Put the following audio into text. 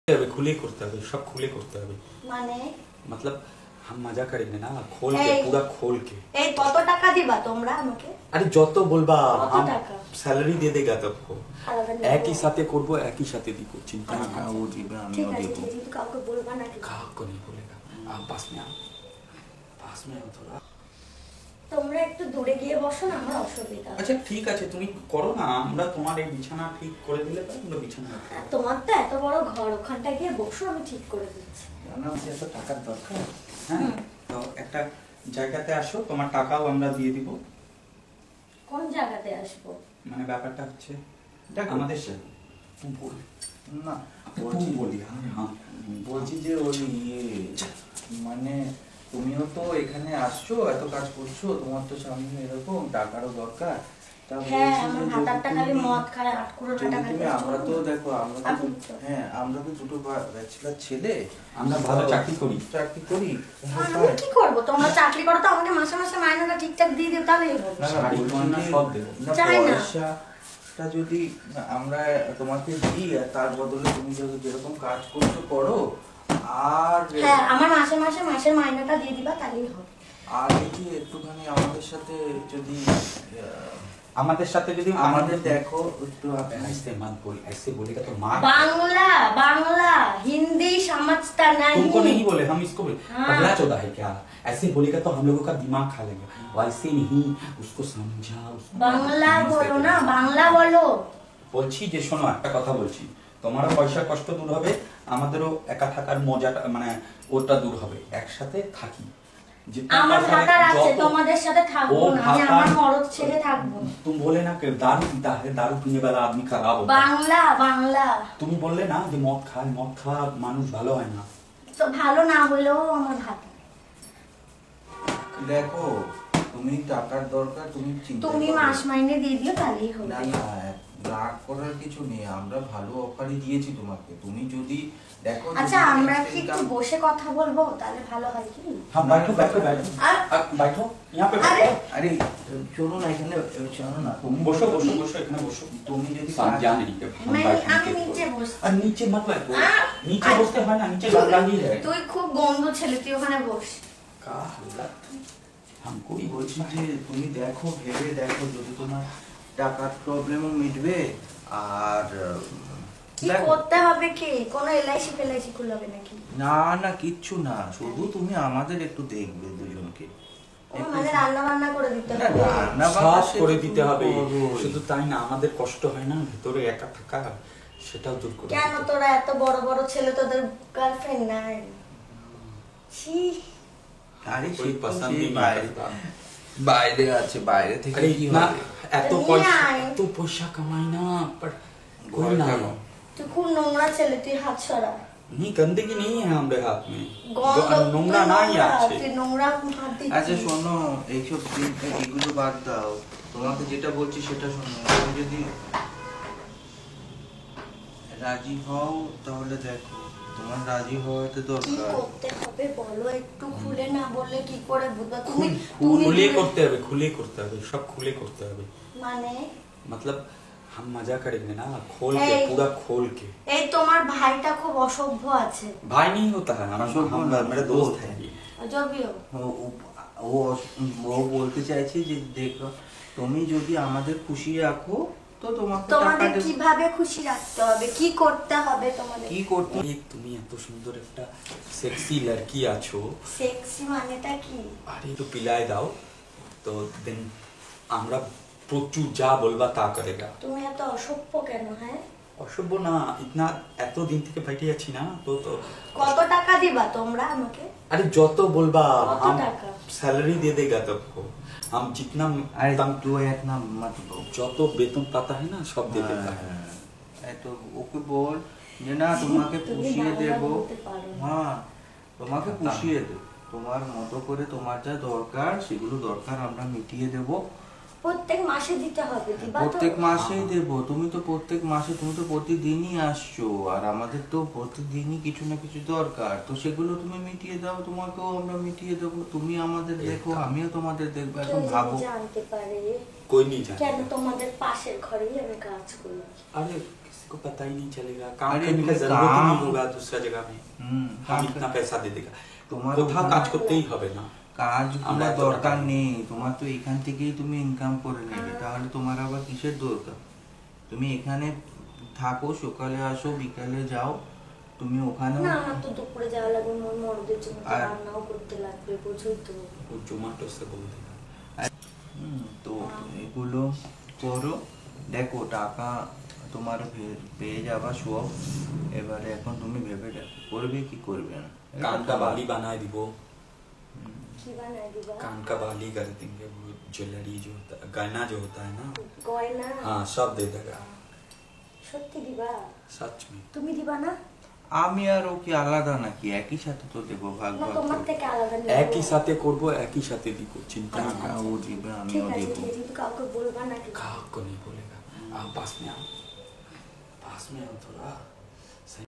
खुले करते হবে सब खुले करते হবে মানে मतलब हम मजा करेंगे ना खोल के पूरा खोल के এই কত টাকা দিবা তোমরা আমাকে अरे যত বলবা কত টাকা স্যালারি দিয়ে দেगा तबको একই সাথে করব একই সাথে দিব চিন্তা না ও দিবে ঠিক আমিও আছে দেব কিন্তু কাউকে বলবা না কি কাউকে नहीं बोलेगा आप पास में आओ थोड़ा তোমরা একটু দূরে গিয়ে বসো না আমার অসুবিধা আচ্ছা ঠিক আছে তুমি করো না আমরা তোমার এই বিছানা ঠিক করে দিলে তো আমরা বিছানা তোমার তো এত বড় ঘর ওখানটা গিয়ে বসো আমি ঠিক করে দিচ্ছি না এত টাকার দরকার হ্যাঁ তো একটা জায়গাতে আসো তোমার টাকাও আমরা দিয়ে দিব কোন জায়গাতে আসবো মানে ব্যাপারটা হচ্ছে আমাদের সাথে তুই বল না বলছি বলি হ্যাঁ বলছি যে ওই মানে তুমিও তো এখানে আসছো এত কাজ করছো তোমার তো সামনে এরকম টাকারও দরকার তা হ্যাঁ বলছি আমার যে হাতারটা খালি মদ খায় 8 করোড় টাকা তুমি আমরা তো দেখো আপনি তো। হ্যাঁ আমরা তো দুটো ব্যাচেলর ছেলে আমরা ভালো চাকরি করি আমি কি করব তোমরা চাকরি করো তো আমাকে মাসে মাসে মাইনেটা ঠিকঠাক দিয়ে দিও তাহলেই হবে না না শাড়ি বলছি গয়না যে- সব দেবো। না, চাই না। পয়সাটা যদি আমরা তোমাকে দিই আর তার বদলে তুমি যদি যেরকম কাজ করছো করো আর হ্যাঁ আমার মাসে মাসে মাসের মাইনেটা দিয়ে দিবা তাহলেই হবে আর কি একটুখানি আমাদের সাথে যদি আমাদের সাথে যদি আমাদের দেখো একটু ऐसे मत बोल ऐसे बोलेगा तो मार बांग्ला बांग्ला हिंदी समझता नहीं तुमको नहीं बोले हम इसको बोले हाँ। पगला चौदा है क्या ऐसे बोलेगा तो हम लोगों का दिमाग खा लेंगे वैसे नहीं उसको समझा उसको বাংলা বলো না বাংলা বলো বলছি যে শোনো একটা কথা বলছি তোমারও পয়সা কষ্ট দূর হবে আমাদেরও একা থাকার মজাটা মানে ওটা দূর হবে একসাথে থাকি আমার ভাতার আছে তোমাদের সাথে থাকবো না আমি আমার মরদ ছেড়ে থাকবো तुम बोले ना कि दारू पीता है दारू पीने वाला आदमी खराब होता है বাংলা বাংলা তুমি বললে না যে মদ খাওয়া মানুষ ভালো হয় না তো ভালো না হলেও আমার ভাতা দেখো তুমি টাকার দরকার তুমি চিন্তা তুমি করো। মাস মাইনে দিয়ে দিও তাহলেই হবে না না রাগ করার কিছু নেই আমরা ভালো অফারই দিয়েছি তোমাকে তুমি যদি দেখো আচ্ছা যদি আমরা extra কি একটু income- বসে কথা বলবো তাহলে ভালো হয় কি हाँ बैठो बैठो बैठो बैठो यहाँ पे अरे! बैठो আরে চলো না এখানে চলো না তুমি বসো বসো বসো এখানে বসো তুমি যদি साथ কাজ- जाने नहीं के আমি নিচে বসছি और नीचे मत बैठो हाँ। नीचे बसते हैं ना नीचे लगी है তুই খুব গন্ধ ছেলে তুই ওখানে বস का हालत हमको ही বলছি बोलছি যে তুমি দেখো ভেবে দেখো যদি তোমার টাকার প্রবলেমও মিটবে আর কি দেখো, করতে হবে কি কোনো এলআইসি ফেলাইসি খুলবে নাকি না না কিচ্ছু না শুধু তুমি আমাদের একটু দেখবে দুজনকে ও মানে রান্না বান্না করে দিতে না, হবে রান্না বান্না সব সেটা করে তুমি দিতে হবে করোই। শুধু তাই না আমাদের কষ্ট হয় না ভিতরে একা থাকা সেটাও দূর করে কেন দিতে হবে। তোরা এত বড় বড় ছেলে তোদের গার্লফ্রেন্ড নাই ছি আরে कोई সে তো पसंद সেই ही नहीं বাইরে करता বাইরে আছে বাইরে থেকে अरे কি इतना হবে এত নিয়ে পয়সা আয়। এত পয়সা কামাই না पर कोई ঘরে ना থাকো। তুই খুব নোংরা ছেলে তুই হাত সরা नहीं गंदगी नहीं है हमारे हाथ में গন্ধ নোংরা নাই আছে তুই নোংরা হাত দিচ্ছিস। আচ্ছা শোনো এইসব এগুলো বাদ দাও তোমাকে যেটা বলছি সেটা শোনো তুমি যদি রাজি হও তাহলে দেখো তোমার রাজি হওয়াতে কি দরকার করতে হবে বলো একটু খুলে না বললে কি করে বুঝবা তুমি खुले करते হবে खुले करते হবে सब खुले करते হবে মানে मतलब हम मजा करेंगे ना खोल के ए, पूरा खोल के এই তোমার ভাইটা খুব অসভ্য আছে भाई नहीं होता है अशोक हम ना, मेरे दोस्त है ये যদিও ও ও বলতে চাইছে যে দেখো তুমি যদি আমাদের খুশি রাখো তো তোমাকে টাকা তোমাদের দেব কিভাবে খুশি রাখতে হবে কি করতে হবে তোমাদের কি করতে এই তুমি এত সুন্দর একটা সেক্সি লড়কি আছো সেক্সি মানেটা কি আরে একটু পিলায় দাও তো দেন আমরা প্রচুর যা বলবা তা করেগা তুমি এত অসভ্য কেন হ্যাঁ অসভ্য না ইতনা এত দিন থেকে বাইটে যাচ্ছি না তো তো কত টাকা দিবা তোমরা আমাকে अरे যত বলবা কত हम টাকা? सैलरी दे देगा तबको हम जितना আরে तंग তুই এক না মত বল যত বেতন পাতা है ना सब दे देता है তো ওকে বল যে না তোমাকে তুমি পুষিয়ে বাংলা দেব বলতে পারো না। হ্যাঁ তোমাকে পুষিয়ে দেব তোমার মতো করে তোমার যা দরকার সেগুলো দরকার আমরা মিটিয়ে দেব প্রত্যেক মাসে দিতে হবে দিবা তো প্রত্যেক মাসেই দেব তুমি তো প্রত্যেক মাসে তুমি তো প্রতিদিনই আসছো আর আমাদের তো প্রতিদিনই কিছু না কিছু দরকার তো সেগুলো তুমি মিটিয়ে দাও তোমাকেও আমরা মিটিয়ে দেবো তুমি আমাদের দেখো আমিও তোমাদের দেখবো কেউ এখন যদি ভাবো জানতে পারে कोई नहीं जाने কেন তোমাদের পাশের ঘরেই আমি কাজ করি अरे किसी किसी को पता ही नहीं चलेगा, काम अरे करने का तुम जरूरत ही नहीं काम- होगा दूसरा जगह में, काम हम इतना पैसा दे देगा, তোমার কোথাও ওখানে- কাজ করতেই হবে না। কাজগুলো আমরা এত দরকার টাকা- নেই, তোমার তো এখান থেকেই তুমি ইনকাম করে নেবে, তাহলে তোমার আবার কিসের দরকার? তুমি এখানে থাকো, সকালে আসো বিকালে যাও, তুমি ওখানে না আমার তো দুপুরে যাওয়া লাগবে, মোর মরদের জন্য তো আর- রান্নাও করতে লাগবে, বুঝোই তো। वो जोमेटो से बोल देगा। তো এগুলো করো, দেখো টাকা তোমার পেয়ে যাবা সব। এবারে এখন তুমি ভেবে দেখো করবে কি করবে না। कान का बाली बनाए दिबो, কি বানাই দিবা? कान का बाली कर देंगे, वो ज्वेलरी जो होता है, गहना जो होता है ना, গয়না हाँ सब दे देगा, সত্যি দিবা? सच में। তুমি দিবা না? আমি আর ও কি আলাদা নাকি? একই সাথে তো দেবো ভাগ না ভাগ তোমার করে। থেকে আলাদা নিব। एक ही साथे করবো, एक ही साथे दिखो, चिंता আচ্ছা, ना ও দিবে ঠিক আমিও আছে, দেবো। ঠিক আছে, কিন্তু কাউকে বলবা না কিন্তু। कहा को नहीं बोलेगा। आओ पास में आओ, पास में आओ थोड़ा।